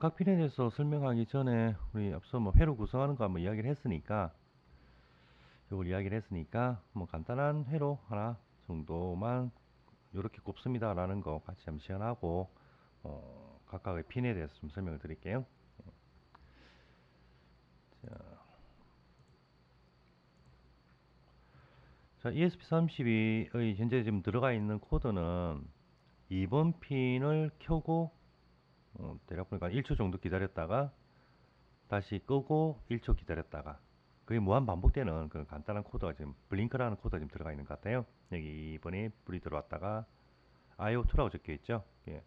각 핀에 대해서 설명하기 전에 우리 앞서 뭐 회로 구성하는 거 한번 이야기를 했으니까 뭐 간단한 회로 하나 정도만 이렇게 꼽습니다 라는 거 같이 한번 시연하고 각각의 핀에 대해서 좀 설명을 드릴게요. 자, ESP32의 현재 지금 들어가 있는 코드는 2번 핀을 켜고 대략 보니까 1초 정도 기다렸다가 다시 끄고 1초 기다렸다가 그게 무한 반복되는 그 간단한 코드가 지금 블링크라는 코드가 지금 들어가 있는 것 같아요. 여기 2번에 불이 들어왔다가 IO2라고 적혀 있죠. 예.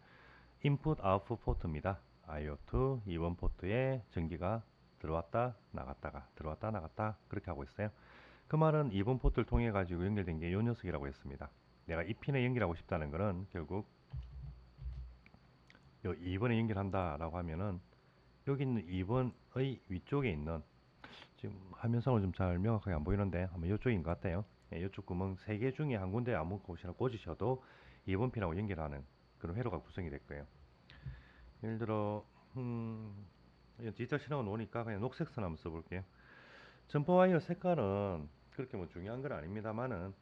인풋 아웃풋 포트입니다. IO2 2번 포트에 전기가 들어왔다 나갔다가 들어왔다 나갔다 그렇게 하고 있어요. 그 말은 2번 포트를 통해 가지고 연결된 게 이 녀석이라고 했습니다. 내가 이 핀에 연결하고 싶다는 거는 결국 요 2번에 연결한다라고 하면은 여기 있는 2번의 위쪽에 있는 지금 화면상으로 좀 잘 명확하게 안 보이는데 아마 이쪽인 것 같아요. 예, 이쪽 구멍 3개 중에 한 군데 아무 곳이나 꽂으셔도 2번 핀하고 연결하는 그런 회로가 구성이 될 거예요. 예를 들어 디지털 신호가 나오니까 그냥 녹색 선 한번 써볼게요. 점퍼 와이어 색깔은 그렇게 뭐 중요한 건 아닙니다만은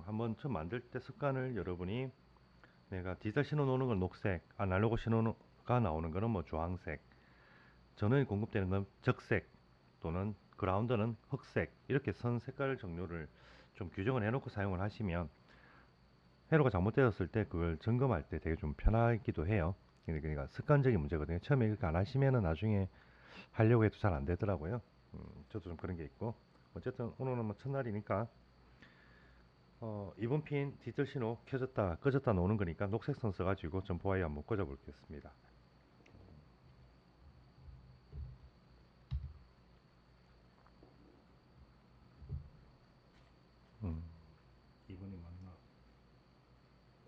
한번 처음 만들 때 습관을 여러분이 내가 디지털 신호 나오는 건 녹색, 아날로그 신호가 나오는 거는 뭐 주황색, 전원이 공급되는 건 적색 또는 그라운드는 흑색 이렇게 선 색깔 종류를 좀 규정을 해놓고 사용을 하시면 회로가 잘못되었을 때 그걸 점검할 때 되게 좀 편하기도 해요. 그러니까 습관적인 문제거든요. 처음에 이렇게 안 하시면은 나중에 하려고 해도 잘 안 되더라고요. 저도 좀 그런 게 있고 어쨌든 오늘은 뭐 첫날이니까 이번 핀 디지털 신호 켜졌다 꺼졌다 노는 거니까 녹색 선 써가지고 점퍼 와이어 한번 꽂아 보겠습니다. 음, 이번이 맞나?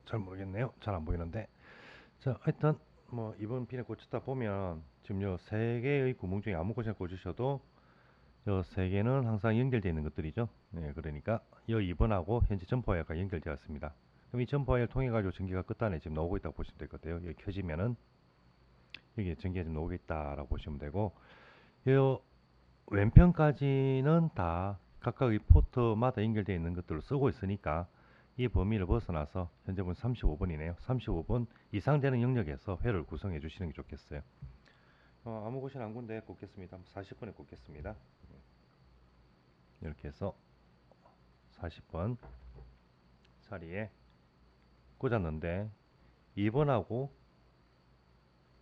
잘 모르겠네요. 잘 안 보이는데. 자, 하여튼 뭐 이번 핀에 꽂혔다 보면 지금 요 세 개의 구멍 중에 아무 곳이나 꽂으셔도 요 세 개는 항상 연결되어 있는 것들이죠. 네, 그러니까 요 2번하고 현재 점퍼 와이어가 연결되었습니다. 그럼 이 점퍼 와이어를 통해 가지고 전기가 끝단에 지금 나오고 있다고 보시면 될 것 같아요. 여기 켜지면은 여기 전기가 지금 나오고 있다라고 보시면 되고 요 왼편까지는 다 각각의 포트마다 연결되어 있는 것들을 쓰고 있으니까 이 범위를 벗어나서 현재 분 35번이네요. 35번 이상 되는 영역에서 회를 구성해 주시는 게 좋겠어요. 아무 곳이나 한 군데 꽂겠습니다. 40번에 꽂겠습니다. 이렇게 해서 40번 자리에 꽂았는데 2번하고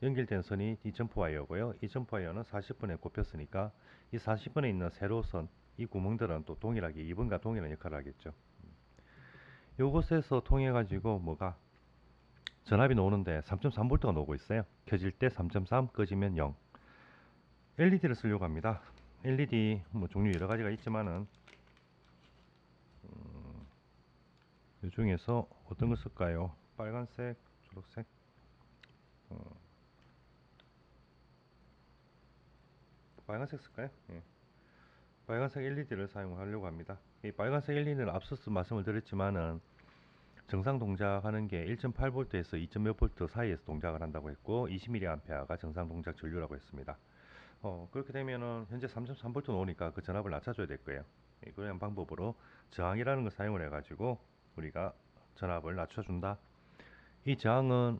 연결된 선이 이 점프 와이어고요. 이 점프 와이어는 40번에 꼽혔으니까 이 40번에 있는 세로선 이 구멍들은 또 동일하게 2번과 동일한 역할을 하겠죠. 요것에서 통해 가지고 뭐가 전압이 나오는데 3.3V가 나오고 있어요. 켜질 때 3.3, 꺼지면 0. LED를 쓰려고 합니다. LED 뭐 종류 여러 가지가 있지만은 이 중에서 어떤 걸 쓸까요? 빨간색, 초록색, 어, 빨간색 쓸까요? 예. 빨간색 LED를 사용하려고 합니다. 이 빨간색 LED는 앞서서 말씀을 드렸지만은 정상 동작하는 게 1.8V에서 2. 몇 V 사이에서 동작을 한다고 했고 20mA가 정상 동작 전류라고 했습니다. 그렇게 되면은 현재 3.3V 나오니까 그 전압을 낮춰줘야 될 거예요. 그런 방법으로 저항이라는 걸 사용을 해가지고 우리가 전압을 낮춰준다. 이 저항은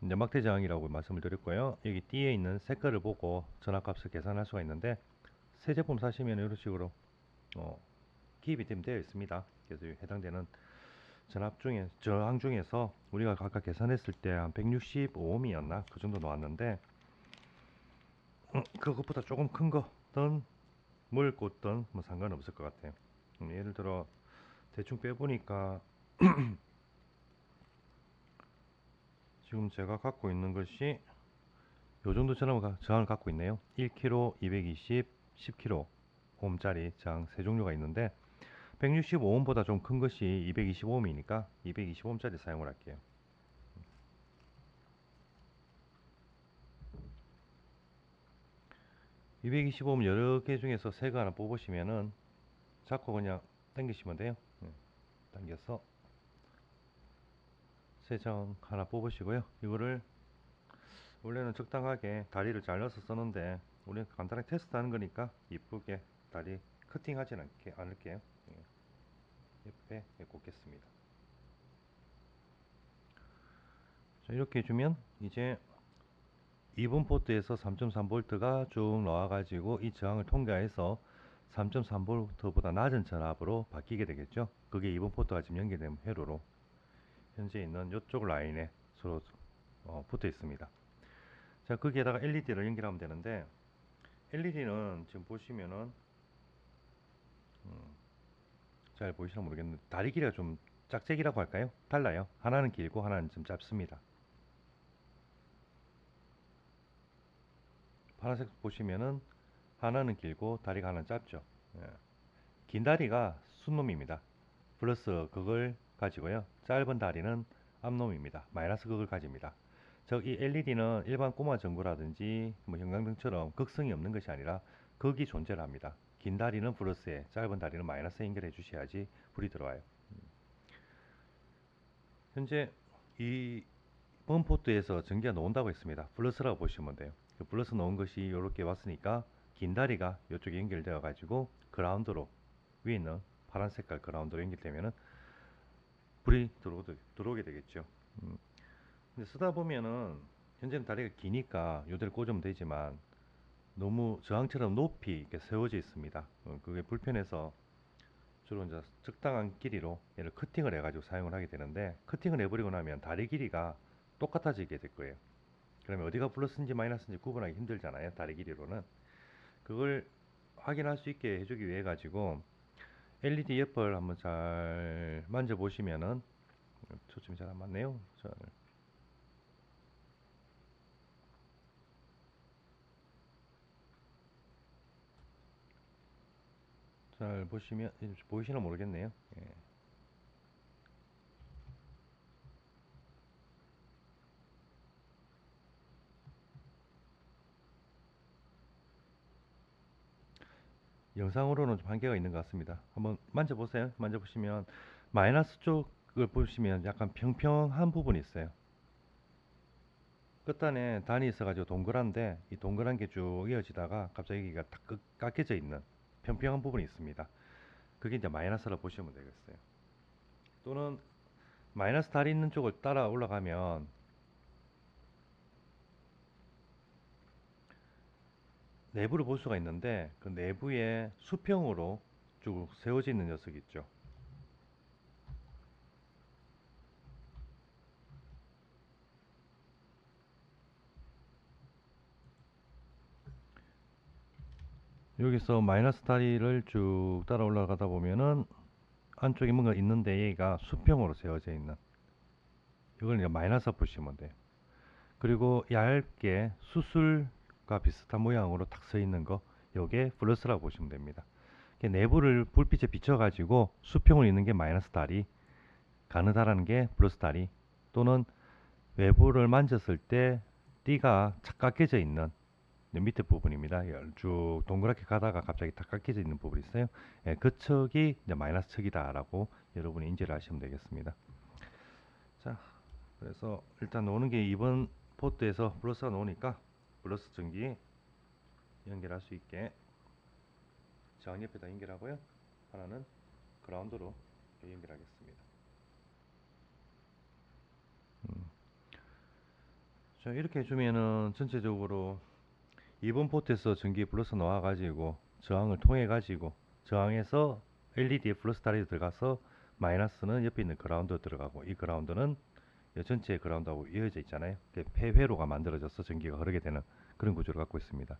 연막대 저항이라고 말씀을 드렸고요. 여기 띠에 있는 색깔을 보고 전압값을 계산할 수가 있는데 새 제품 사시면 이런 식으로 기입이 되어 있습니다. 그래서 해당되는 전압 중에 저항 중에서 우리가 각각 계산했을 때 한 165ohm이었나 그 정도 나왔는데 그것보다 조금 큰 거든 뭘 꽂든 뭐 상관없을 것 같아요. 예를 들어 대충 빼보니까 지금 제가 갖고 있는 것이 요 정도 저항을 갖고 있네요. 1kg, 220, 10kg 옴짜리 저항 세 종류가 있는데 165옴보다 좀 큰 것이 225옴이니까 225옴짜리 사용을 할게요. 225옴 여러 개 중에서 새 거 하나 뽑으시면은 잡고 그냥 당기시면 돼요. 당겨서 새 저항 하나 뽑으시고요. 이거를 원래는 적당하게 다리를 잘라서 쓰는데 우리는 간단하게 테스트하는 거니까 이쁘게 다리 커팅하진 않을게요. 예, 옆에 꽂겠습니다. 자, 이렇게 해주면 이제 2번 포트에서 3.3V가 쭉 나와가지고 이 저항을 통과해서 3.3V보다 낮은 전압으로 바뀌게 되겠죠. 그게 2번 포트가 지금 연결된 회로로 현재 있는 이쪽 라인에 서로 붙어 있습니다. 자, 거기에다가 LED를 연결하면 되는데 LED는 지금 보시면은 잘 보이시나 모르겠는데 다리 길이가 좀 짝짝이라고 할까요? 달라요. 하나는 길고 하나는 좀 짧습니다. 파란색 보시면은 하나는 길고 다리가 하나는 짧죠. 예. 긴 다리가 순놈입니다. 플러스 극을 가지고요. 짧은 다리는 암놈입니다. 마이너스 극을 가집니다. 즉 이 LED는 일반 꼬마 전구라든지 뭐 형광등처럼 극성이 없는 것이 아니라 극이 존재를 합니다. 긴 다리는 플러스에 짧은 다리는 마이너스에 연결해 주셔야지 불이 들어와요. 현재 이 펌포트에서 전기가 나온다고 했습니다. 플러스라고 보시면 돼요. 그 플러스 나온 것이 이렇게 왔으니까 긴 다리가 이쪽에 연결되어 가지고 그라운드로 위에 있는 파란 색깔 그라운드로 연결되면은 불이 들어오게 되겠죠. 근데 쓰다 보면은 현재는 다리가 기니까 요대로 꽂으면 되지만 너무 저항처럼 높이 이렇게 세워져 있습니다. 그게 불편해서 주로 이제 적당한 길이로 얘를 커팅을 해가지고 사용을 하게 되는데 커팅을 해버리고 나면 다리 길이가 똑같아지게 될 거예요. 그러면 어디가 플러스인지 마이너스인지 구분하기 힘들잖아요. 다리 길이로는. 그걸 확인할 수 있게 해주기 위해 가지고 LED 옆을 한번 잘 만져보시면은 초점이 잘 안 맞네요. 잘 보시면 보이시나 모르겠네요. 예. 영상으로는 좀 한계가 있는 것 같습니다. 한번 만져보세요. 만져보시면 마이너스 쪽을 보시면 약간 평평한 부분이 있어요. 끝단에 단이 있어가지고 동그란데 이 동그란 게 쭉 이어지다가 갑자기 여기가 딱 깎여져 있는 평평한 부분이 있습니다. 그게 이제 마이너스라고 보시면 되겠어요. 또는 마이너스 달이 있는 쪽을 따라 올라가면 내부를 볼 수가 있는데 그 내부에 수평으로 쭉 세워져 있는 녀석이 있죠. 여기서 마이너스 다리를 쭉 따라 올라가다 보면은 안쪽에 뭔가 있는데 얘가 수평으로 세워져 있는 이걸 이제 마이너스 보시면 돼요. 그리고 얇게 수술과 비슷한 모양으로 탁 서 있는 거 요게 플러스라고 보시면 됩니다. 내부를 불빛에 비춰 가지고 수평을 있는 게 마이너스 다리, 가느다라는 게 플러스 다리, 또는 외부를 만졌을 때 띠가 착 깎여져 있는 밑에 부분입니다. 쭉 동그랗게 가다가 갑자기 탁 깎여져 있는 부분이 있어요. 예, 그 척이 이제 마이너스 척이다라고 여러분이 인지를 하시면 되겠습니다. 자, 그래서 일단 나오는 게 2번 포트에서 플러스가 나오니까 플러스 전기 연결할 수 있게 저항 옆에다 연결하고요. 하나는 그라운드로 연결하겠습니다. 자, 이렇게 해주면은 전체적으로 2번 포트에서 전기 플러스 나와가지고 저항을 통해가지고 저항에서 LED에 플러스 다리에 들어가서 마이너스는 옆에 있는 그라운드 들어가고 이 그라운드는 전체 그라운드하고 이어져 있잖아요. 폐회로가 만들어져서 전기가 흐르게 되는 그런 구조를 갖고 있습니다.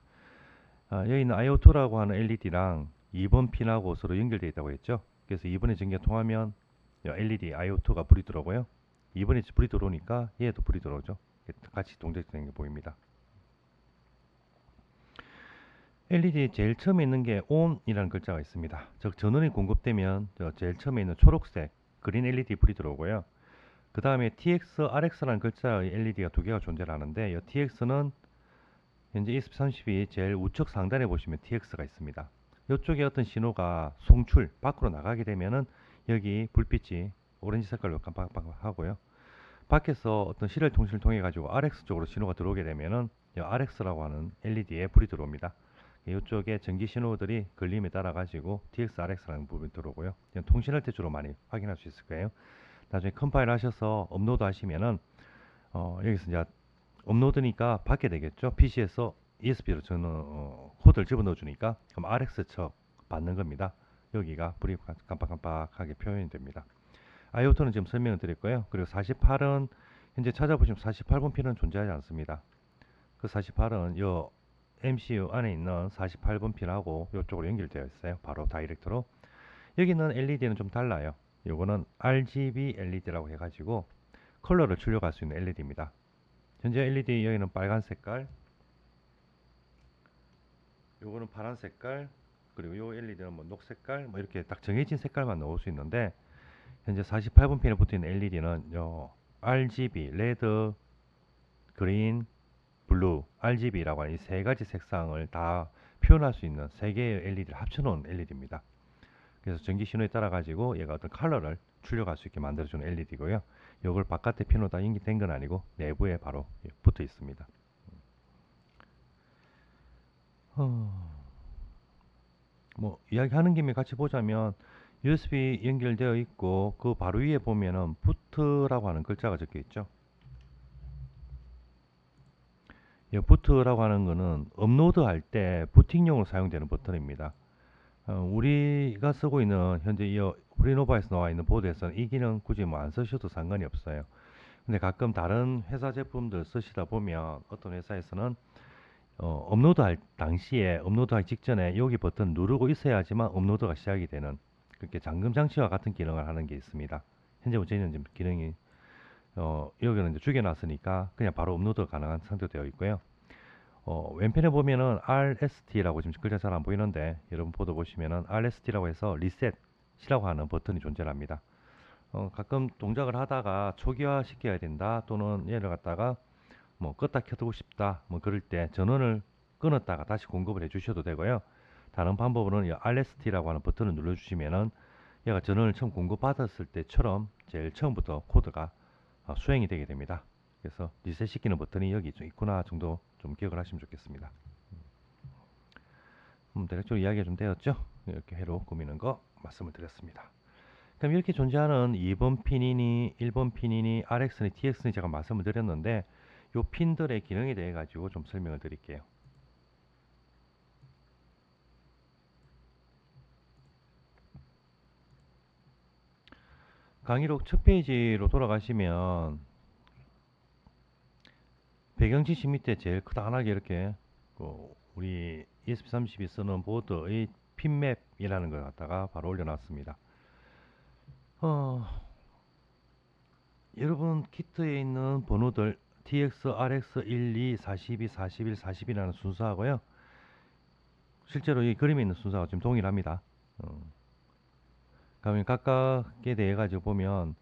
여기 있는 IO2라고 하는 LED랑 2번 핀하고 서로 연결되어 있다고 했죠. 그래서 2번에 전기가 통하면 LED IO2가 불이 들어오고요. 2번에 불이 들어오니까 얘도 불이 들어오죠. 같이 동작되는 게 보입니다. LED 제일 처음에 있는 게 ON이라는 글자가 있습니다. 즉 전원이 공급되면 제일 처음에 있는 초록색 그린 LED 불이 들어오고요. 그 다음에 TX, RX라는 글자의 LED가 두 개가 존재를 하는데 이 TX는 현재 ESP32 제일 우측 상단에 보시면 TX가 있습니다. 이쪽에 어떤 신호가 송출 밖으로 나가게 되면은 여기 불빛이 오렌지 색깔로 깜빡깜빡 하고요. 밖에서 어떤 실외 통신을 통해 가지고 RX 쪽으로 신호가 들어오게 되면은 이 RX라고 하는 LED에 불이 들어옵니다. 이쪽에 전기 신호들이 걸림에 따라 가지고 DX-RX라는 부분이 들어오고요. 이건 통신할 때 주로 많이 확인할 수 있을 거예요. 나중에 컴파일 하셔서 업로드 하시면은 여기서 이제 업로드니까 받게 되겠죠. PC에서 ESP로 저는 코드를 집어넣어 주니까 그럼 RX 척 받는 겁니다. 여기가 불이 깜빡깜빡하게 표현이 됩니다. IO2는 지금 설명을 드렸고요. 그리고 48은 현재 찾아보시면 48번 핀은 존재하지 않습니다. 그 48은 요 MCU 안에 있는 48번 핀하고 이쪽으로 연결되어 있어요. 바로 다이렉트로. 여기는 LED는 좀 달라요. 요거는 RGB LED라고 해가지고 컬러를 출력할 수 있는 LED입니다. 현재 LED 여기는 빨간 색깔, 요거는 파란 색깔, 그리고 요 LED는 뭐 녹색깔, 뭐 이렇게 딱 정해진 색깔만 넣을 수 있는데 현재 48번 핀에 붙어 있는 LED는 요 RGB, 레드, 그린, 블루, RGB라고 하는 이 세 가지 색상을 다 표현할 수 있는 세 개의 LED를 합쳐놓은 LED입니다. 그래서 전기 신호에 따라 가지고 얘가 어떤 컬러를 출력할 수 있게 만들어주는 LED고요. 이걸 바깥에 핀으로 다 연결된 건 아니고 내부에 바로 붙어 있습니다. 뭐 이야기하는 김에 같이 보자면 USB 연결되어 있고 그 바로 위에 보면은 부트라고 하는 글자가 적혀 있죠. 이 부트라고 하는 거는 업로드 할 때 부팅용으로 사용되는 버튼입니다. 우리가 쓰고 있는 현재 이 프리노바에서 나와 있는 보드에서는 이 기능 굳이 뭐 안 쓰셔도 상관이 없어요. 근데 가끔 다른 회사 제품들 쓰시다 보면 어떤 회사에서는 업로드할 당시에 업로드하기 직전에 여기 버튼 누르고 있어야지만 업로드가 시작이 되는 그렇게 잠금 장치와 같은 기능을 하는 게 있습니다. 현재 저희는 지금 기능이 여기는 이제 죽여놨으니까 그냥 바로 업로드가 가능한 상태로 되어 있고요. 왼편에 보면은 RST라고 지금 글자 잘 안 보이는데 여러분 보드 보시면은 RST라고 해서 리셋이라고 하는 버튼이 존재합니다. 가끔 동작을 하다가 초기화 시켜야 된다 또는 얘를 갖다가 뭐 껐다 켜두고 싶다 뭐 그럴 때 전원을 끊었다가 다시 공급을 해 주셔도 되고요. 다른 방법으로는 이 RST라고 하는 버튼을 눌러 주시면은 얘가 전원을 처음 공급받았을 때처럼 제일 처음부터 코드가 수행이 되게 됩니다. 그래서 리셋 시키는 버튼이 여기 좀 있구나 정도 좀 기억을 하시면 좋겠습니다. 대략적으로 이야기가 좀 되었죠? 이렇게 회로 꾸미는 거 말씀을 드렸습니다. 그럼 이렇게 존재하는 2번 핀이니 1번 핀이니 RX니 TX니 제가 말씀을 드렸는데 요 핀들의 기능에 대해 가지고 좀 설명을 드릴게요. 강의록 첫 페이지로 돌아가시면 배경 지시 밑에 제일 크다하게 이렇게 우리 ESP32 쓰는 보드의 핀맵이라는 걸 갖다가 바로 올려놨습니다. 여러분 키트에 있는 번호들 TX, RX, 1, 2, 42, 41, 40이라는 순서하고요. 실제로 이 그림에 있는 순서가 좀 동일합니다. 그러면 각각에 대해 가지고 보면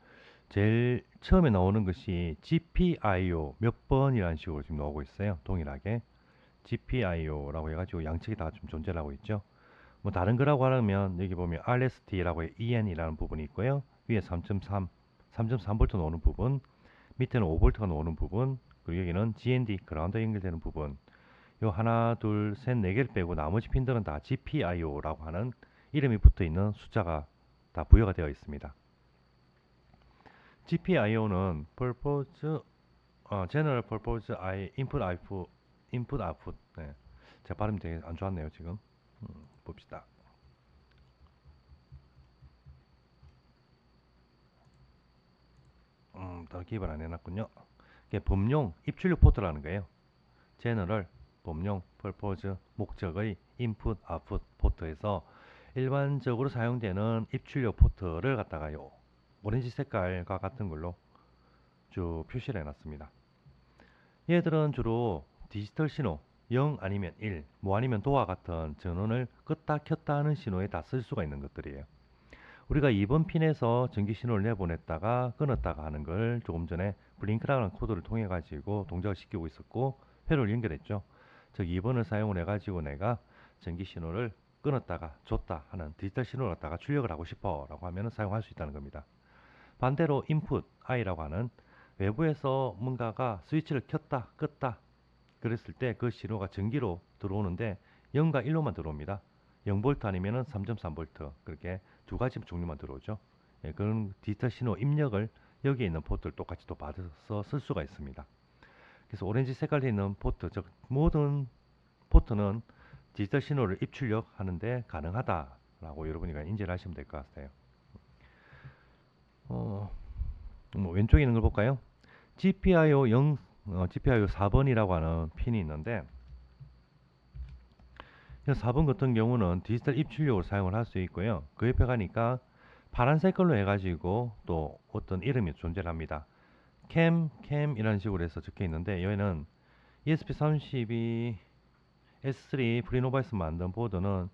제일 처음에 나오는 것이 GPIO 몇 번이라는 식으로 지금 나오고 있어요. 동일하게 GPIO라고 해가지고 양측이 다 좀 존재를 하고 있죠. 뭐 다른 거라고 하면 여기 보면 RST라고 EN이라는 부분이 있고요. 위에 3.3, 3.3V 나오는 부분, 밑에는 5V가 나오는 부분, 그리고 여기는 GND 그라운드 연결되는 부분. 요 하나, 둘, 셋, 네 개를 빼고 나머지 핀들은 다 GPIO라고 하는 이름이 붙어 있는 숫자가 다 부여가 되어 있습니다. GPIO는 Purpose, General Purpose Input Output. 네. 제 발음이 되게 안 좋았네요 지금. 봅시다. 더 기입을 안 해놨군요. 이게 범용 입출력 포트라는 거예요. 제너럴, 범용, 퍼포즈, 목적의 인풋, 아웃풋 포트에서 일반적으로 사용되는 입출력 포트를 갖다가요. 오렌지 색깔과 같은 걸로 쭉 표시를 해놨습니다. 얘들은 주로 디지털 신호 0 아니면 1, 뭐 아니면 도와 같은 전원을 껐다 켰다 하는 신호에 다 쓸 수가 있는 것들이에요. 우리가 2번 핀에서 전기 신호를 내보냈다가 끊었다가 하는 걸 조금 전에 블링크라는 코드를 통해 가지고 동작을 시키고 있었고 회로를 연결했죠. 즉 2번을 사용을 해 가지고 내가 전기 신호를 끊었다가 줬다 하는 디지털 신호를 갖다가 출력을 하고 싶어 라고 하면 사용할 수 있다는 겁니다. 반대로 input i라고 하는 외부에서 뭔가가 스위치를 켰다 껐다 그랬을 때 그 신호가 전기로 들어오는데 0과 1로만 들어옵니다. 0V 아니면은 3.3V 그렇게 두 가지 종류만 들어오죠. 예, 그런 디지털 신호 입력을 여기에 있는 포트를 똑같이 또 받아서 쓸 수가 있습니다. 그래서 오렌지 색깔에 있는 포트, 즉 모든 포트는 디지털 신호를 입출력하는데 가능하다라고 여러분이 인지를 하시면 될 것 같아요. 뭐 왼쪽에 있는 걸 볼까요? GPIO 0, GPIO 4번이라고 하는 핀이 있는데 4번 같은 경우는 디지털 입출력으로 사용을 할 수 있고요. 그 옆에 가니까 파란 색깔로 해가지고 또 어떤 이름이 존재합니다. 캠이라는 식으로 해서 적혀 있는데 여기는 ESP32 S3 프리노바에서 만든 보드는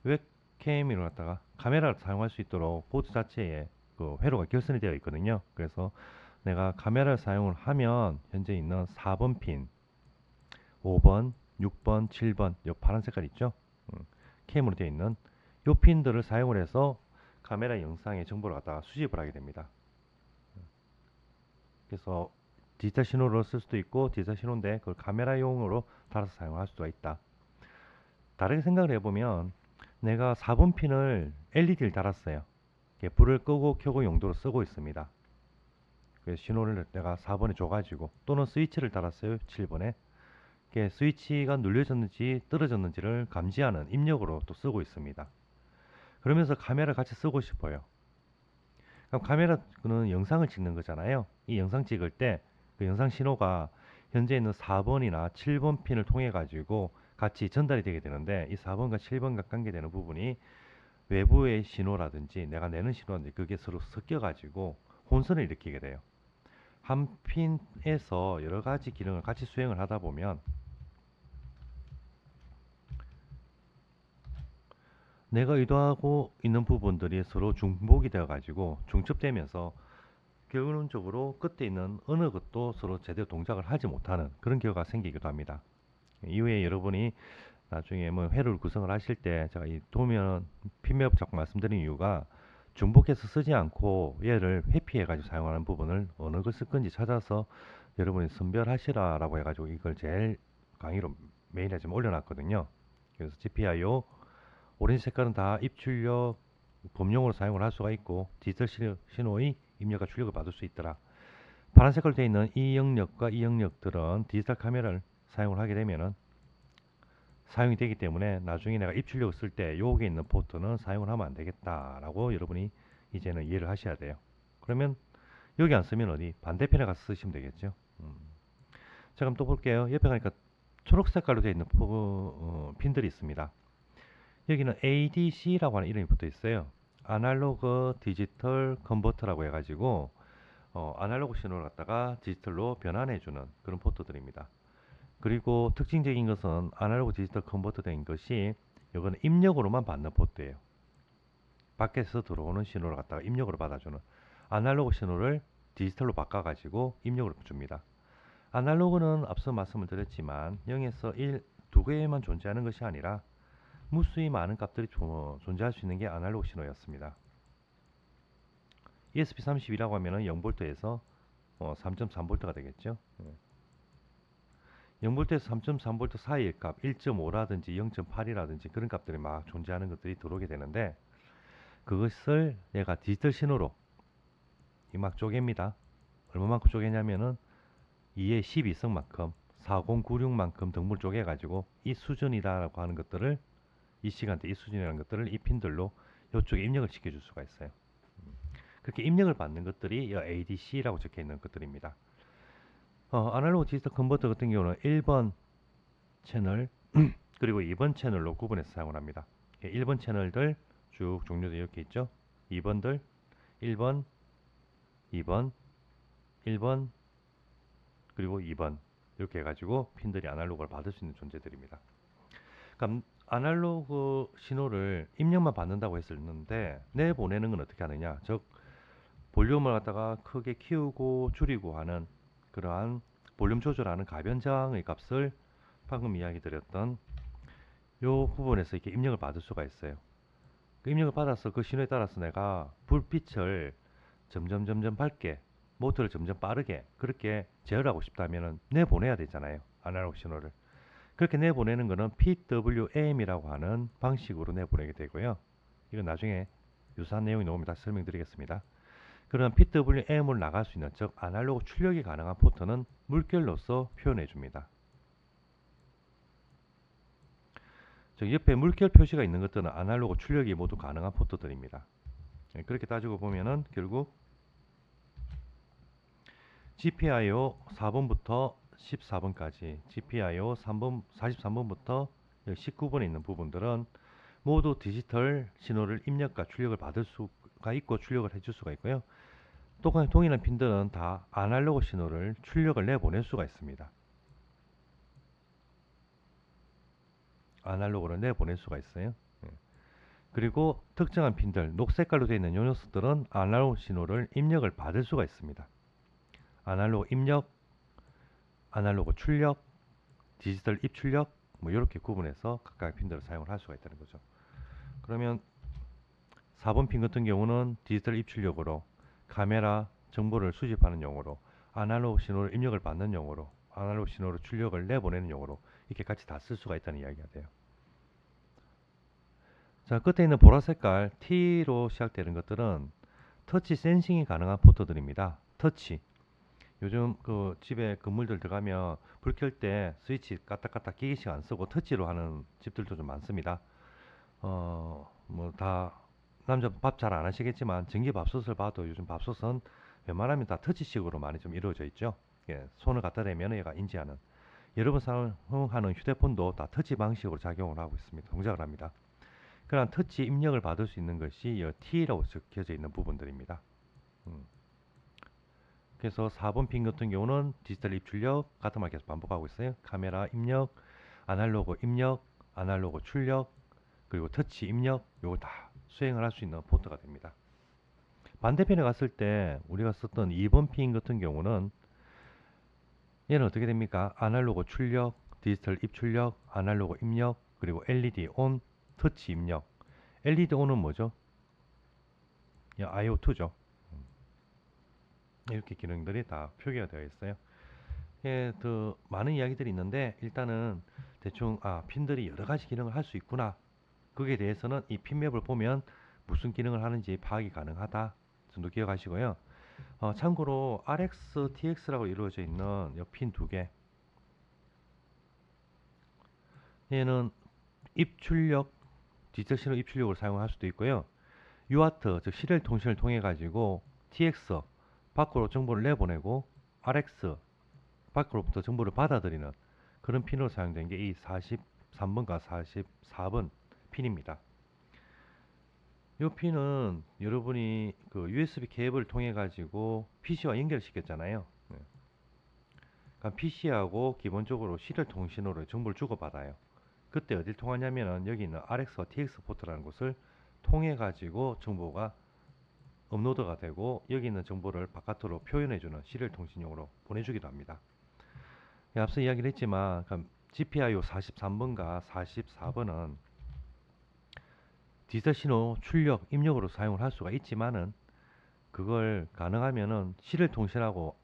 웹캠으로 갖다가 카메라를 사용할 수 있도록 보드 자체에 그 회로가 결선이 되어 있거든요. 그래서 내가 카메라를 사용을 하면 현재 있는 4번 핀, 5번, 6번, 7번 요 파란 색깔 있죠? 캠으로 되어 있는 요 핀들을 사용을 해서 카메라 영상의 정보를 갖다가 수집을 하게 됩니다. 그래서 디지털 신호로 쓸 수도 있고 디지털 신호인데 그걸 카메라용으로 달아서 사용할 수가 있다. 다르게 생각을 해보면 내가 4번 핀을 LED를 달았어요. 불을 끄고 켜고 용도로 쓰고 있습니다. 그래서 신호를 내가 4번에 줘가지고 또는 스위치를 달았어요. 7번에 스위치가 눌려졌는지 떨어졌는지를 감지하는 입력으로 또 쓰고 있습니다. 그러면서 카메라를 같이 쓰고 싶어요. 그럼 카메라는 영상을 찍는 거잖아요. 이 영상 찍을 때 그 영상 신호가 현재 있는 4번이나 7번 핀을 통해 가지고 같이 전달이 되게 되는데 이 4번과 7번과 관계되는 부분이 외부의 신호라든지 내가 내는 신호라든지 그게 서로 섞여 가지고 혼선을 일으키게 돼요. 한 핀에서 여러 가지 기능을 같이 수행을 하다 보면 내가 의도하고 있는 부분들이 서로 중복이 되어 가지고 중첩되면서 결론적으로 끝에 있는 어느 것도 서로 제대로 동작을 하지 못하는 그런 결과가 생기기도 합니다. 이후에 여러분이 나중에 뭐 회로를 구성을 하실 때 제가 이 도면 핀맵 자꾸 말씀드린 이유가 중복해서 쓰지 않고 얘를 회피해 가지고 사용하는 부분을 어느 걸 쓸 건지 찾아서 여러분이 선별하시라라고 해가지고 이걸 제일 강의로 메일에 좀 올려놨거든요. 그래서 GPIO 오렌지 색깔은 다 입출력 범용으로 사용을 할 수가 있고 디지털 신호의 입력과 출력을 받을 수 있더라. 파란 색깔로 되어 있는 이 영역과 이 영역들은 디지털 카메라를 사용을 하게 되면은 사용이 되기 때문에 나중에 내가 입출력을 쓸 때 여기에 있는 포트는 사용을 하면 안 되겠다라고 여러분이 이제는 이해를 하셔야 돼요. 그러면 여기 안 쓰면 어디 반대편에 가서 쓰시면 되겠죠. 자 그럼 또 볼게요. 옆에 가니까 초록 색깔로 되어 있는 핀들이 있습니다. 여기는 ADC라고 하는 이름이 붙어 있어요. 아날로그 디지털 컨버터라고 해가지고 아날로그 신호를 갖다가 디지털로 변환해주는 그런 포트들입니다. 그리고 특징적인 것은 아날로그 디지털 컨버터 된 것이 이거는 입력으로만 받는 포트예요. 밖에서 들어오는 신호를 갖다가 입력으로 받아주는 아날로그 신호를 디지털로 바꿔가지고 입력으로 줍니다. 아날로그는 앞서 말씀을 드렸지만 0에서 1, 두 개만 존재하는 것이 아니라 무수히 많은 값들이 존재할 수 있는 게 아날로그 신호였습니다. ESP32라고 하면은 0V에서 3.3V가 되겠죠. 0V에서 3.3V 사이의 값 1.5라든지 0.8이라든지 그런 값들이 막 존재하는 것들이 들어오게 되는데 그것을 얘가 디지털 신호로 막 쪼갭니다. 얼마만큼 쪼개냐면은 2의 12성만큼 4096만큼 등분 쪼개가지고 이 수준이다라고 하는 것들을 이 시간대 이 수준이라는 것들을 이 핀들로 이쪽에 입력을 시켜줄 수가 있어요. 그렇게 입력을 받는 것들이 ADC라고 적혀 있는 것들입니다. 아날로그 디지털 컨버터 같은 경우는 1번 채널 그리고 2번 채널로 구분해서 사용을 합니다. 1번 채널들 쭉 종류도 이렇게 있죠. 2번들 1번, 2번, 1번 그리고 2번 이렇게 해가지고 핀들이 아날로그를 받을 수 있는 존재들입니다. 그럼 아날로그 신호를 입력만 받는다고 했었는데 내보내는 건 어떻게 하느냐, 즉 볼륨을 갖다가 크게 키우고 줄이고 하는 그러한 볼륨 조절하는 가변장의 값을 방금 이야기 드렸던 요 부분에서 이렇게 입력을 받을 수가 있어요. 그 입력을 받아서 그 신호에 따라서 내가 불빛을 점점 밝게 모터를 점점 빠르게 그렇게 제어하고 싶다면 내보내야 되잖아요. 아날로그 신호를. 그렇게 내보내는 거는 PWM이라고 하는 방식으로 내보내게 되고요. 이건 나중에 유사한 내용이 나오면 다시 설명드리겠습니다. 그런 PWM을 나갈 수 있는, 즉 아날로그 출력이 가능한 포트는 물결로서 표현해 줍니다. 즉 옆에 물결 표시가 있는 것들은 아날로그 출력이 모두 가능한 포트들입니다. 그렇게 따지고 보면은 결국 GPIO 4번부터 14번까지, GPIO 3번, 43번부터 19번에 있는 부분들은 모두 디지털 신호를 입력과 출력을 받을 수가 있고 출력을 해줄 수가 있고요. 똑같이 동일한 핀들은 다 아날로그 신호를 출력을 내보낼 수가 있습니다. 아날로그로 내보낼 수가 있어요. 그리고 특정한 핀들, 녹색깔로 되어 있는 요 녀석들은 아날로그 신호를 입력을 받을 수가 있습니다. 아날로그 입력, 아날로그 출력, 디지털 입출력, 뭐 이렇게 구분해서 각각 핀들을 사용을 할 수가 있다는 거죠. 그러면 4번 핀 같은 경우는 디지털 입출력으로 카메라 정보를 수집하는 용어로, 아날로그 신호를 입력을 받는 용어로, 아날로그 신호로 출력을 내보내는 용어로 이렇게 같이 다 쓸 수가 있다는 이야기가 돼요. 자, 끝에 있는 보라 색깔 T로 시작되는 것들은 터치 센싱이 가능한 포트들입니다. 터치. 요즘 그 집에 건물들 들어가면 불 켤 때 스위치 까딱까딱 기계식 안 쓰고 터치로 하는 집들도 좀 많습니다. 뭐 다 남자 밥 잘 안 하시겠지만 전기 밥솥을 봐도 요즘 밥솥은 웬만하면 다 터치식으로 많이 좀 이루어져 있죠. 예, 손을 갖다 대면 얘가 인지하는. 여러분 사용하는 휴대폰도 다 터치 방식으로 작용을 하고 있습니다. 동작을 합니다. 그러한 터치 입력을 받을 수 있는 것이 이 T라고 적혀져 있는 부분들입니다. 그래서 4번 핀 같은 경우는 디지털 입출력 같은 말 계속 반복하고 있어요. 카메라 입력, 아날로그 입력, 아날로그 출력, 그리고 터치 입력, 요거 다 수행을 할 수 있는 포트가 됩니다. 반대편에 갔을 때 우리가 썼던 2번 핀 같은 경우는 얘는 어떻게 됩니까? 아날로그 출력, 디지털 입출력, 아날로그 입력, 그리고 LED 온, 터치 입력. LED 온은 뭐죠? IO2죠. 이렇게 기능들이 다 표기가 되어 있어요. 예, 더 많은 이야기들이 있는데 일단은 대충 핀들이 여러 가지 기능을 할 수 있구나. 거기에 대해서는 이 핀맵을 보면 무슨 기능을 하는지 파악이 가능하다 정도 기억하시고요. 참고로 RX, TX라고 이루어져 있는 핀 두 개. 얘는 입출력, 디지털 신호 입출력으로 사용할 수도 있고요. UART, 즉 시리얼 통신을 통해 가지고 TX 밖으로 정보를 내보내고 RX 밖으로부터 정보를 받아들이는 그런 핀으로 사용된 게 이 43번과 44번 핀입니다. 이 핀은 여러분이 그 USB 케이블을 통해 가지고 PC와 연결시켰잖아요. 그러니까 PC하고 기본적으로 시리얼 통신으로 정보를 주고받아요. 그때 어딜 통하냐면은 여기 있는 RX와 TX 포트라는 곳을 통해 가지고 정보가 업로드가 되고 여기 있는 정보를 바깥으로 표현해주는 시리얼 통신용으로 보내주기도 합니다. 앞서 이야기를 했지만 GPIO 43번과 44번은 디지털 신호 출력, 입력으로 사용을 할 수가 있지만은 그걸 가능하면은 시리얼 통신하고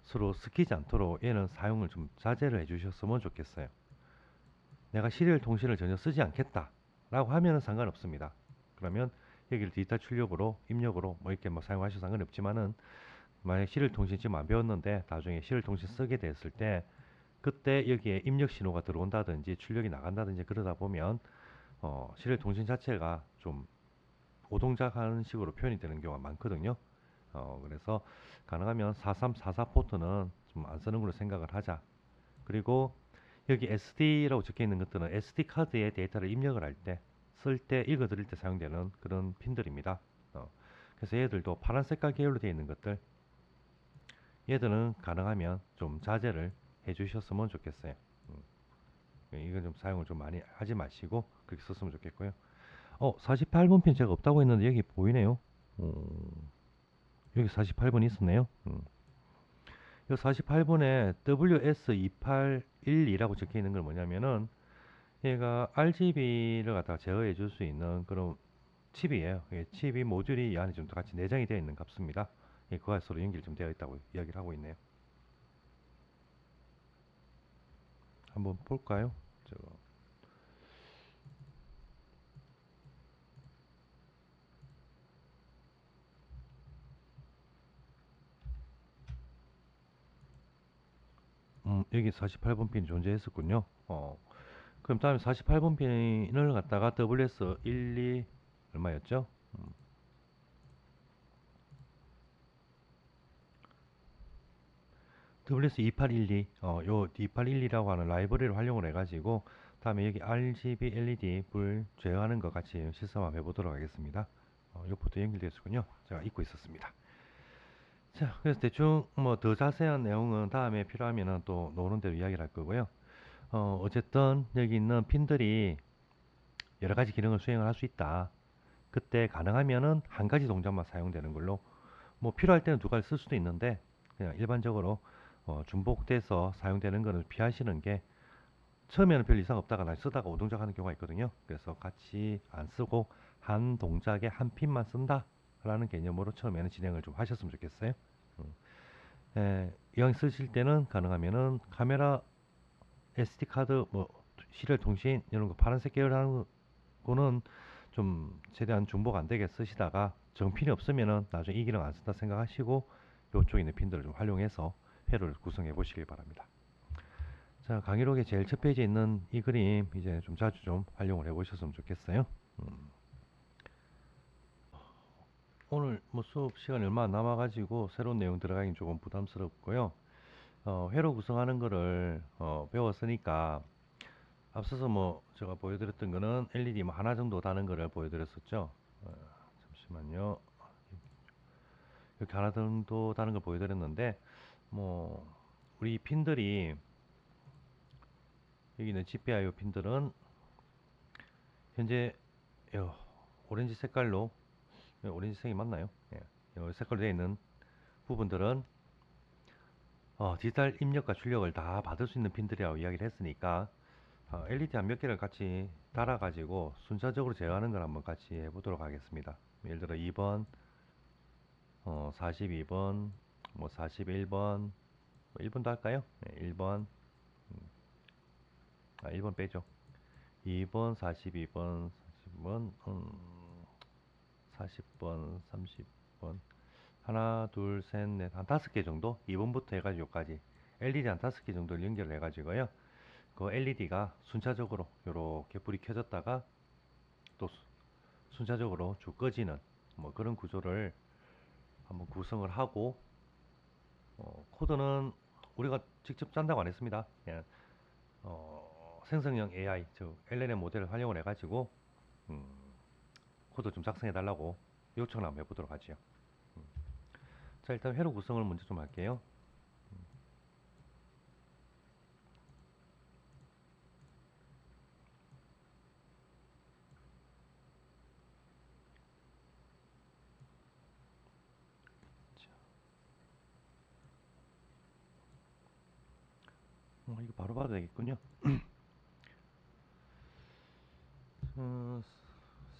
서로 섞이지 않도록 얘는 사용을 좀 자제를 해주셨으면 좋겠어요. 내가 시리얼 통신을 전혀 쓰지 않겠다 라고 하면은 상관없습니다. 그러면 여기를 디지털 출력으로, 입력으로 뭐 이렇게 뭐 사용하셔도 상관없지만은 만약 시리얼 통신 지금 안 배웠는데 나중에 시리얼 통신 쓰게 됐을 때 그때 여기에 입력 신호가 들어온다든지 출력이 나간다든지 그러다 보면 시리얼 통신 자체가 좀 오동작하는 식으로 표현이 되는 경우가 많거든요. 그래서 가능하면 4344 포트는 좀 안 쓰는 걸로 생각을 하자. 그리고 여기 SD라고 적혀 있는 것들은 SD 카드에 데이터를 입력을 할 때, 쓸 때, 읽어 드릴 때 사용되는 그런 핀들입니다. 그래서 얘들도 파란 색깔 계열로 되어 있는 것들, 얘들은 가능하면 좀 자제를 해 주셨으면 좋겠어요. 이건 좀 사용을 좀 많이 하지 마시고 그렇게 썼으면 좋겠고요. 48번 핀 제가 없다고 했는데 여기 보이네요. 여기 48번 있었네요. 이 48번에 WS2812라고 적혀 있는 건 뭐냐면은 얘가 RGB를 갖다가 제어해 줄 수 있는 그런 칩이에요. 칩이 모듈이 이 안에 좀 같이 내장이 되어 있는 값입니다. 예, 그와 서로 연결이 좀 되어 있다고 이야기를 하고 있네요. 한번 볼까요? 저거. 여기 48번 핀이 존재했었군요. 그럼 다음에 48번 핀을 갖다가 WS12 얼마였죠? WS2812, 요 2812라고 하는 라이브러리를 활용을 해가지고 다음에 여기 RGB LED 불 제어하는 것 같이 실습 한번 해보도록 하겠습니다. 요 포트 연결되었군요. 제가 잊고 있었습니다. 자, 그래서 대충 뭐 더 자세한 내용은 다음에 필요하면은 또 노는 대로 이야기를 할 거고요. 어쨌든 여기 있는 핀들이 여러 가지 기능을 수행을 할 수 있다. 그때 가능하면은 한 가지 동작만 사용되는 걸로, 뭐 필요할 때는 두 가지 쓸 수도 있는데 그냥 일반적으로 중복돼서 사용되는 거는 피하시는 게, 처음에는 별 이상 없다가 날 쓰다가 오동작 하는 경우가 있거든요. 그래서 같이 안 쓰고 한 동작에 한 핀만 쓴다 라는 개념으로 처음에는 진행을 좀 하셨으면 좋겠어요. 음. 이왕 쓰실 때는 가능하면은 카메라, SD카드, 뭐 시리얼 통신 이런 거 파란색 계열 하는 거는 좀 최대한 중복 안 되게 쓰시다가 정핀이 없으면은 나중에 이 기능 안 쓴다 생각하시고 요쪽에 있는 핀들을 좀 활용해서 회로를 구성해 보시길 바랍니다. 자, 강의록의 제일 첫 페이지에 있는 이 그림 이제 좀 자주 좀 활용을 해 보셨으면 좋겠어요. 음, 오늘 뭐 수업 시간이 얼마 안 남아가지고 새로운 내용 들어가긴 조금 부담스럽고요. 회로 구성하는 거를 배웠으니까, 앞서서 뭐 제가 보여드렸던 거는 LED 뭐 하나 정도 다는 거를 보여드렸었죠. 어, 잠시만요. 이렇게 하나 정도 다는 걸 보여드렸는데, 뭐 우리 핀들이, 여기 있는 GPIO 핀들은 현재 요 오렌지 색깔로, 오렌지색이 맞나요? 예, 요 색깔로 되어 있는 부분들은 디지털 입력과 출력을 다 받을 수 있는 핀들이라고 이야기를 했으니까, LED 한 몇 개를 같이 달아가지고 순차적으로 제어하는 걸 한번 같이 해보도록 하겠습니다. 예를 들어 2번, 42번, 뭐 41번, 1번도 할까요? 네, 1번, 1번 빼죠. 2번, 42번, 40번, 40번, 30번, 하나, 둘, 셋, 넷, 한 5개 정도? 2번부터 해가지고 여기까지 LED 한 5개 정도를 연결을 해가지고요. 그 LED가 순차적으로 이렇게 불이 켜졌다가 또 순차적으로 쭉 꺼지는 뭐 그런 구조를 한번 구성을 하고, 코드는 우리가 직접 짠다고 안 했습니다. 그냥 생성형 AI, 즉 LLM 모델을 활용을 해가지고 음, 코드 좀 작성해 달라고 요청을 한번 해보도록 하죠. 음. 자, 일단 회로 구성을 먼저 좀 할게요. 이거 바로 봐도 되겠군요. 어,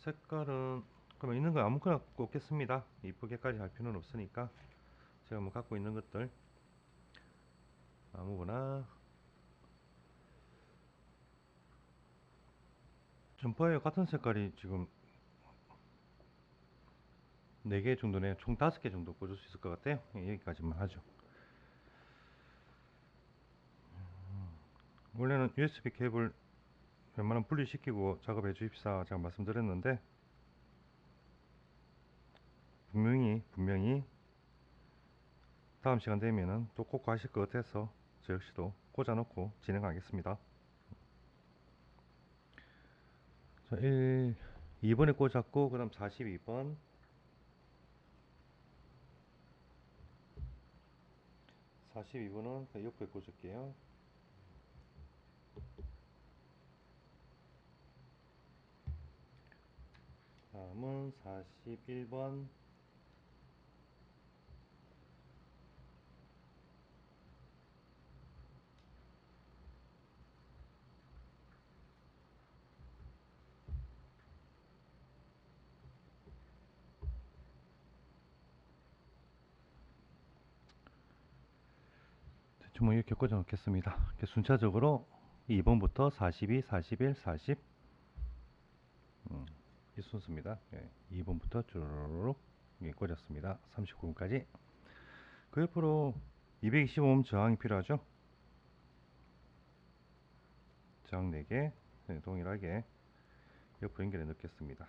색깔은 그러면 있는 거 아무거나 꽂겠습니다. 이쁘게까지 할 필요는 없으니까 제가 뭐 갖고 있는 것들 아무거나. 점퍼에 같은 색깔이 지금 4개 정도네요. 총 5개 정도 꽂을 수 있을 것 같아요. 여기까지만 하죠. 원래는 USB 케이블 웬만하면 분리시키고 작업해 주십사 제가 말씀드렸는데, 분명히 다음 시간 되면은 또 꼭 가실 것 같아서 저 역시도 꽂아놓고 진행하겠습니다. 자, 2번에 꽂았고, 그 다음 42번, 42번은 옆에 꽂을게요. 다음은 41번, 대충 뭐 이렇게 꽂아 놓겠습니다. 이렇게 순차적으로 2번부터 42, 41, 40 이 순서입니다. 예, 2번부터 쭈르륵 꽂았습니다. 39번까지. 그 옆으로 225옴 저항이 필요하죠. 저항 4개 동일하게 옆으로 연결해 넣겠습니다.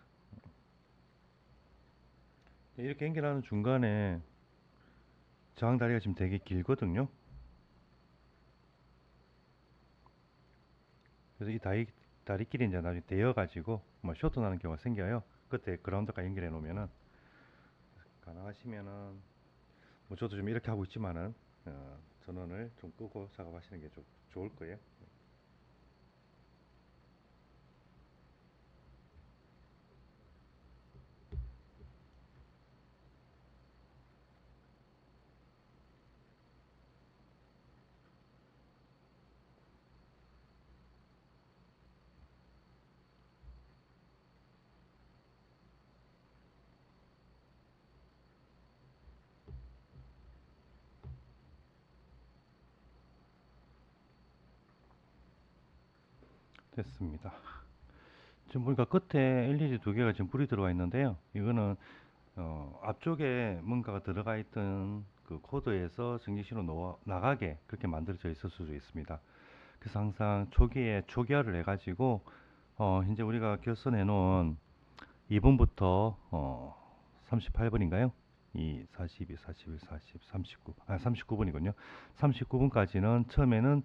이렇게 연결하는 중간에 저항 다리가 지금 되게 길거든요. 그래서 이 다리끼리 이제 나중에 대여가지고 뭐 쇼트 나는 경우가 생겨요. 그때 그라운드까지 연결해 놓으면은 가능하시면은 뭐 저도 좀 이렇게 하고 있지만은 전원을 좀 끄고 작업하시는 게 좀 좋을 거예요. 됐습니다. 지금 보니까 끝에 LED 두 개가 지금 불이 들어가 있는데요. 이거는 앞쪽에 뭔가가 들어가 있던 그 코드에서 전기신호 나가게 그렇게 만들어져 있을 수도 있습니다. 그래서 항상 초기에 초기화를 해가지고 현재 우리가 결선해 놓은 2번부터 38번인가요? 이 42, 41, 40, 39, 39번이군요. 39번까지는 처음에는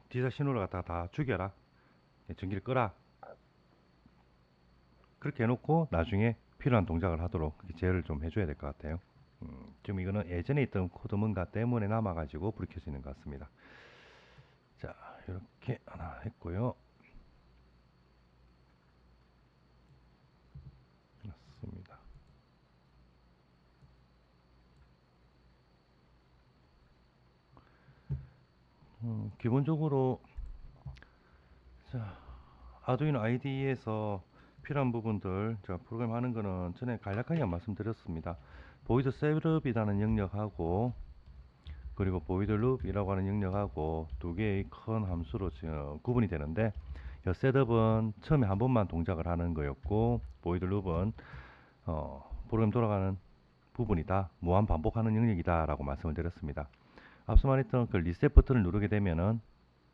디사 신호를 갖다가 다 죽여라. 전기를 끄라. 그렇게 해놓고 나중에 필요한 동작을 하도록 제어를 좀 해줘야 될 것 같아요. 지금 이거는 예전에 있던 코드 뭔가 때문에 남아가지고 불이 켜져 있는 것 같습니다. 자, 이렇게 하나 했고요. 맞습니다. 기본적으로 자, 아두이노 IDE에서 필요한 부분들 제가 프로그램 하는 거는 전에 간략하게 말씀드렸습니다. 보이드 셋업이라는 영역하고 그리고 보이드 룹이라고 하는 영역하고 두 개의 큰 함수로 구분이 되는데 이 셋업은 처음에 한 번만 동작을 하는 거였고 보이드 룹은 프로그램 돌아가는 부분이다, 무한 반복하는 영역이다 라고 말씀을 드렸습니다. 앞서 말했던 그 리셋 버튼을 누르게 되면은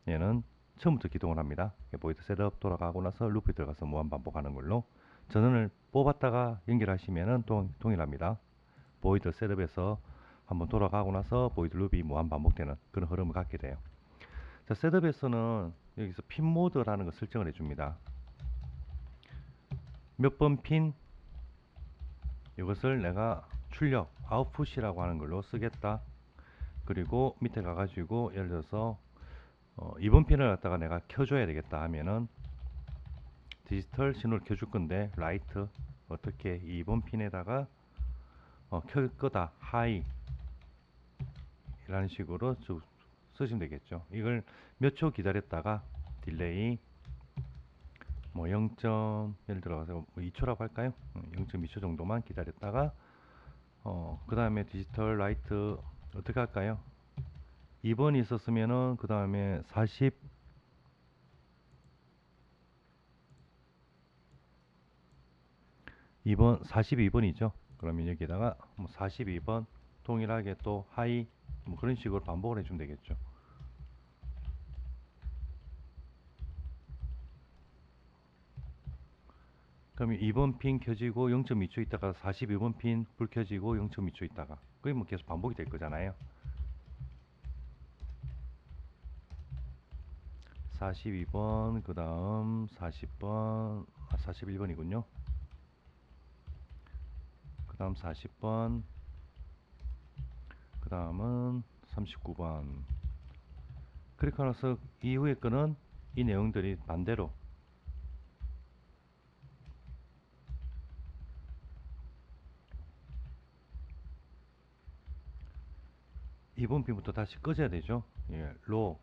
얘는 처음부터 기동을 합니다. 보이드 셋업 돌아가고 나서 루프에 들어가서 무한 반복하는 걸로 전원을 뽑았다가 연결하시면은 동일합니다. 보이드 셋업에서 한번 돌아가고 나서 보이드 룹이 무한 반복되는 그런 흐름을 갖게 돼요. 자, 셋업에서는 여기서 핀 모드라는 걸 설정을 해줍니다. 몇 번 핀 이것을 내가 출력 아웃풋이라고 하는 걸로 쓰겠다. 그리고 밑에 가가지고 예를 들어서 이번 핀을 갖다가 내가 켜줘야 되겠다 하면은 디지털 신호를 켜줄 건데 라이트 어떻게 2번 핀에다가 켤 거다 하이 라는 식으로 쓰시면 되겠죠. 이걸 몇 초 기다렸다가 딜레이 뭐 0. 예를 들어서 뭐 2초라고 할까요? 0.2초 정도만 기다렸다가 그 다음에 디지털 라이트 어떻게 할까요? 2번이 있었으면은 그 다음에 42번이죠. 그러면 여기다가 뭐 42번 동일하게 또 하이 뭐 그런 식으로 반복을 해주면 되겠죠. 그러면 2번 핀 켜지고 0.2초 있다가 42번 핀 불 켜지고 0.2초 있다가 그게 뭐 계속 반복이 될 거잖아요. 42번 그 다음 40번 41번이군요. 그 다음 40번 그 다음은 39번 그렇게 나서 이후에 거는 이 내용들이 반대로 2번 핀부터 다시 꺼져야 되죠. 예, 로,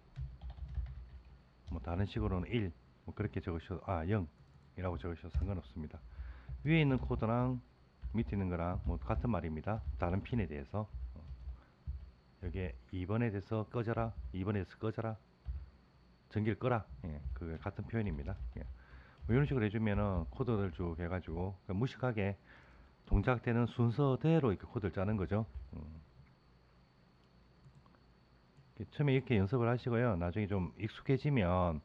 뭐 다른 식으로는 1, 뭐 그렇게 적으셔도 0이라고 적으셔도 상관없습니다. 위에 있는 코드랑 밑에 있는 거랑 뭐 같은 말입니다. 다른 핀에 대해서 여기에 2번에 대해서 꺼져라, 2번에 대해서 꺼져라, 전기를 꺼라. 예, 그 같은 표현입니다. 예. 뭐 이런 식으로 해주면은 코드를 쭉 해가지고 무식하게 동작되는 순서대로 이렇게 코드를 짜는 거죠. 처음에 이렇게 연습을 하시고요. 나중에 좀 익숙해지면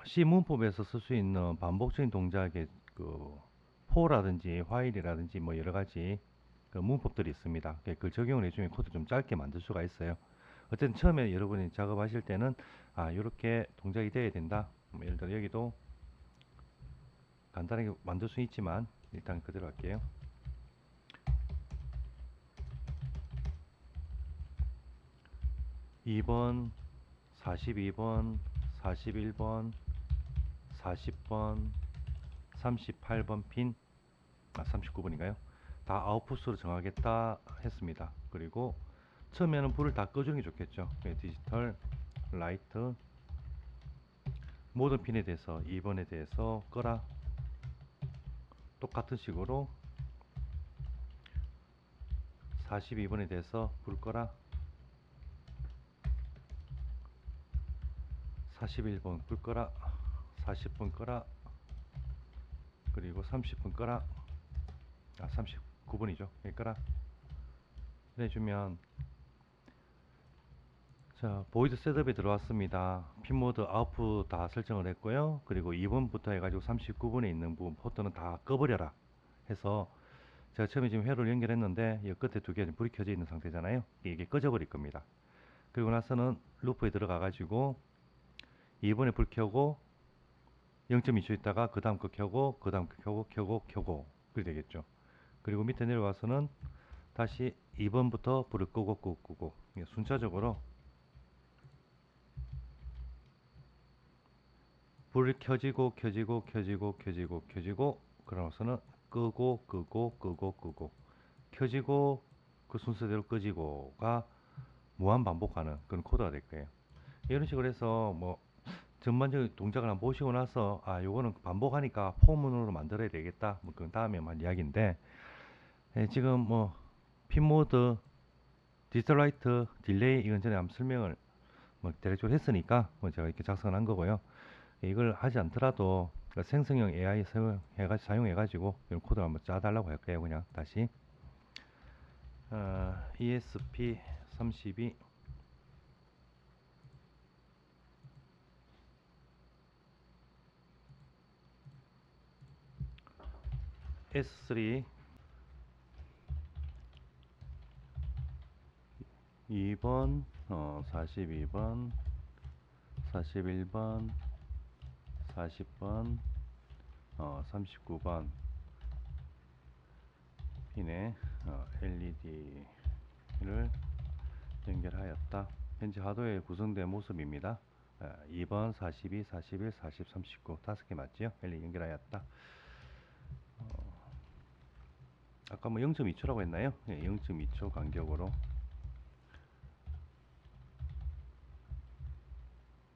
C 문법에서 쓸 수 있는 반복적인 동작의 그 for라든지 while이라든지 뭐 여러 가지 그 문법들이 있습니다. 그 적용을 해주면 코드 좀 짧게 만들 수가 있어요. 어쨌든 처음에 여러분이 작업하실 때는 이렇게 동작이 돼야 된다. 뭐 예를 들어 여기도 간단하게 만들 수 있지만 일단 그대로 할게요. 2번, 42번, 41번, 40번, 38번 핀, 39번인가요? 다 아웃풋으로 정하겠다 했습니다. 그리고 처음에는 불을 다 꺼주는 게 좋겠죠. 디지털, 라이트, 모든 핀에 대해서 2번에 대해서 꺼라. 똑같은 식으로 42번에 대해서 불 꺼라. 41번 불 꺼라. 40번 꺼라. 그리고 30분 꺼라. 39번이죠. 꺼라. 해주면 자, 보이드 셋업에 들어왔습니다. 핀 모드 아웃풋 다 설정을 했고요. 그리고 2번부터 해가지고 39번에 있는 부분 포트는 다 꺼버려라 해서 제가 처음에 지금 회로를 연결했는데 이 끝에 두 개가 불이 켜져 있는 상태잖아요. 이게 꺼져 버릴 겁니다. 그리고 나서는 루프에 들어가 가지고 2번에 불 켜고 0.2초 있다가 그 다음 거 켜고 그 다음 거 켜고 그렇게 되겠죠. 그리고 밑에 내려와서는 다시 2번부터 불을 끄고 순차적으로 불이 켜지고 그러고서는 끄고 켜지고 그 순서대로 끄지고가 무한 반복하는 그런 코드가 될 거예요. 이런 식으로 해서 뭐 전반적인 동작을 한번 보시고 나서 요거는 반복하니까 포문으로 만들어야 되겠다. 뭐 그 다음에만 이야기인데 지금 뭐 핀모드, 디지털 라이트, 딜레이 이건 전에 한번 설명을 뭐 대략적으로 했으니까 뭐 제가 이렇게 작성을 한 거고요. 이걸 하지 않더라도 그 생성형 AI 사용해가지고 이런 코드를 한번 짜달라고 할게요. 그냥 다시 ESP32 S3 2번 42번 41번 40번 39번 핀에 LED를 연결하였다. 현재 하도에 구성된 모습입니다. 2번, 42, 41, 40, 39 다섯 개 맞지요? LED 연결하였다. 아까 뭐 0.2초라고 했나요? 0.2초 간격으로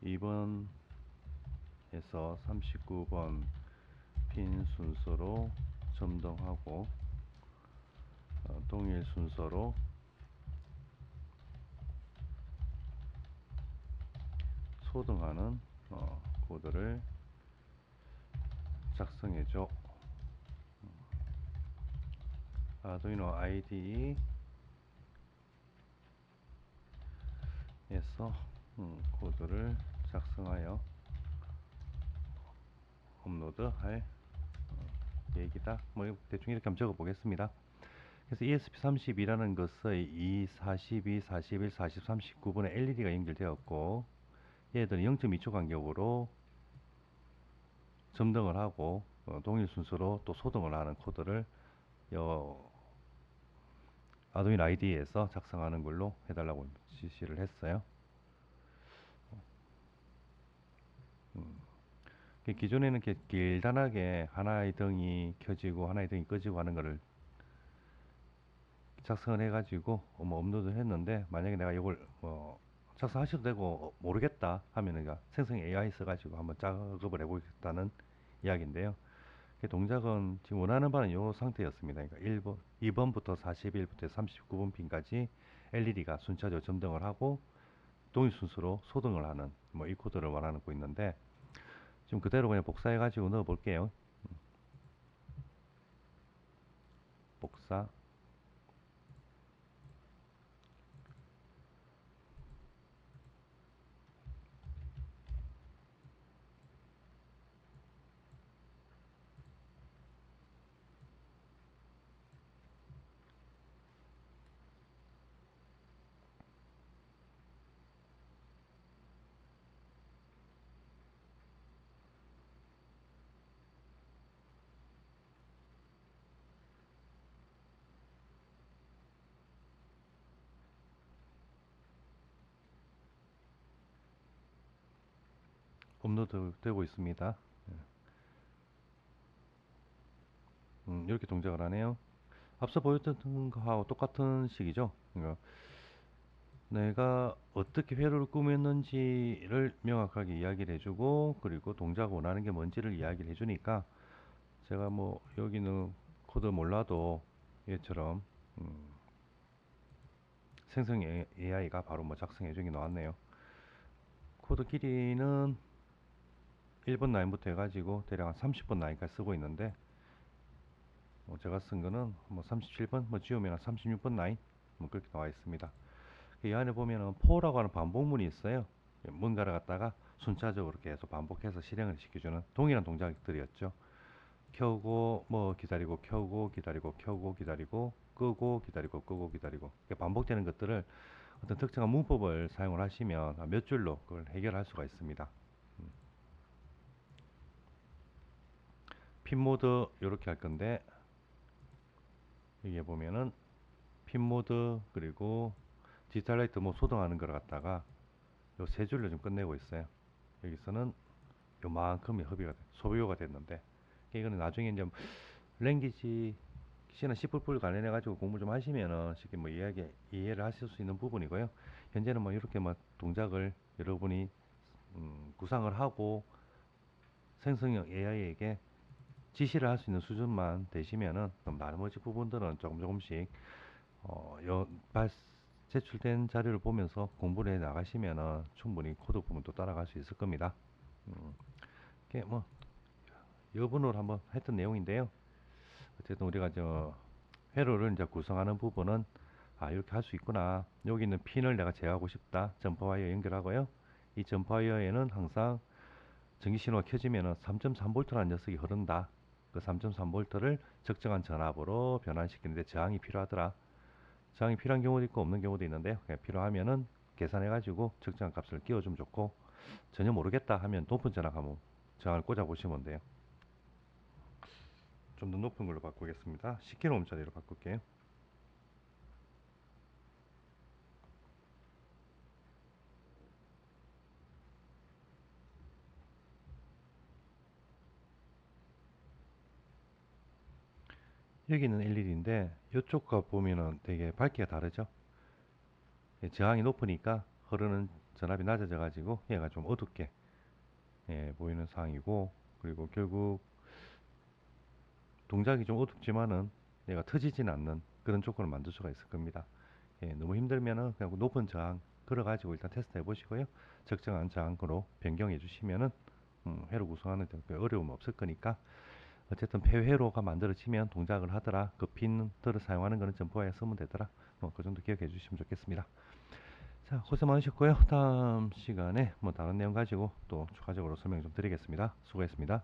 2번에서 39번 핀 순서로 점등하고 동일 순서로 소등하는 코드를 작성해줘. 아두이노 IDE에서 코드를 작성하여 업로드할 얘기다. 뭐 대충 이렇게 한번 적어 보겠습니다. 그래서 ESP32라는 것의 2, 42, 41, 40, 39번에 LED가 연결되었고 얘들은 0.2초 간격으로 점등을 하고 동일 순서로 또 소등을 하는 코드를 아두이노 IDE에서 작성하는 걸로 해달라고 지시를 했어요. 기존에는 이렇게 길단하게 하나의 등이 켜지고 하나의 등이 꺼지고 하는 거를 작성을 해가지고 뭐 업로드를 했는데 만약에 내가 이걸 작성하셔도 되고 모르겠다 하면은 생성 AI 써가지고 한번 작업을 해보겠다는 이야기인데요. 동작은 지금 원하는 바는 이 상태였습니다. 그러니까 1번, 2번부터 41부터 39번 핀까지 LED가 순차적으로 점등을 하고 동일 순서로 소등을 하는 뭐 이 코드를 원하고 있는데 지금 그대로 그냥 복사해 가지고 넣어 볼게요. 복사. 업로드 되고 있습니다. 이렇게 동작을 하네요. 앞서 보였던 거하고 똑같은 식이죠. 그러니까 내가 어떻게 회로를 꾸몄는지를 명확하게 이야기를 해주고 그리고 동작을 원하는 게 뭔지를 이야기를 해주니까 제가 뭐 여기는 코드 몰라도 얘처럼 생성 AI가 바로 뭐 작성해 주기 나왔네요. 코드 길이는 1번 라인부터 해가지고 대략 한 30번 라인까지 쓰고 있는데 제가 쓴 거는 뭐 37번 뭐 지우면 36번 라인 뭐 그렇게 나와 있습니다. 이 안에 보면은 포라고 하는 반복문이 있어요. 뭔가를 갖다가 순차적으로 계속 반복해서 실행을 시켜주는 동일한 동작들이었죠. 켜고 뭐 기다리고 켜고 기다리고 켜고 기다리고 끄고 기다리고 끄고 기다리고 반복되는 것들을 어떤 특정한 문법을 사용을 하시면 몇 줄로 그걸 해결할 수가 있습니다. 핀 모드 이렇게 할 건데 여기에 보면은 핀 모드 그리고 디지털 라이트 뭐 소등하는 걸 갖다가 요 세 줄로 좀 끝내고 있어요. 여기서는 요만큼의 소비가 됐는데 이거는 나중에 이제 랭귀지 C나 C++ 관련해 가지고 공부 좀 하시면은 쉽게 뭐 이해를 하실 수 있는 부분이고요. 현재는 뭐 이렇게 뭐 동작을 여러분이 구상을 하고 생성형 AI에게 지시를 할 수 있는 수준만 되시면은 나머지 부분들은 조금씩 어, 여, 발, 제출된 자료를 보면서 공부를 해 나가시면은 충분히 코드 부분도 따라갈 수 있을 겁니다. 음, 이게 뭐 여분으로 한번 했던 내용인데요. 어쨌든 우리가 저 회로를 이제 구성하는 부분은 이렇게 할 수 있구나. 여기 있는 핀을 내가 제어하고 싶다. 점퍼 와이어 연결하고요. 이 점퍼 와이어에는 항상 전기 신호가 켜지면은 3.3V라는 녀석이 흐른다. 그 3.3V를 적정한 전압으로 변환시키는데 저항이 필요하더라. 저항이 필요한 경우도 있고 없는 경우도 있는데 필요하면은 계산해 가지고 적정한 값을 끼워주면 좋고 전혀 모르겠다 하면 높은 전압 저항을 꽂아 보시면 돼요. 좀 더 높은 걸로 바꾸겠습니다. 10kΩ짜리로 바꿀게요. 여기는 LED인데 이쪽과 보면은 되게 밝기가 다르죠. 저항이 높으니까 흐르는 전압이 낮아져 가지고 얘가 좀 어둡게 보이는 상황이고 그리고 결국 동작이 좀 어둡지만은 얘가 터지진 않는 그런 조건을 만들 수가 있을 겁니다. 너무 힘들면은 그냥 높은 저항 걸어 가지고 일단 테스트 해 보시고요. 적정한 저항으로 변경해 주시면은 회로 구성하는 데 어려움 없을 거니까 어쨌든 폐회로가 만들어지면 동작을 하더라. 그 핀들을 사용하는 거는 점퍼에 쓰면 되더라. 뭐 그 정도 기억해 주시면 좋겠습니다. 자, 고생 많으셨고요. 다음 시간에 뭐 다른 내용 가지고 또 추가적으로 설명 좀 드리겠습니다. 수고했습니다.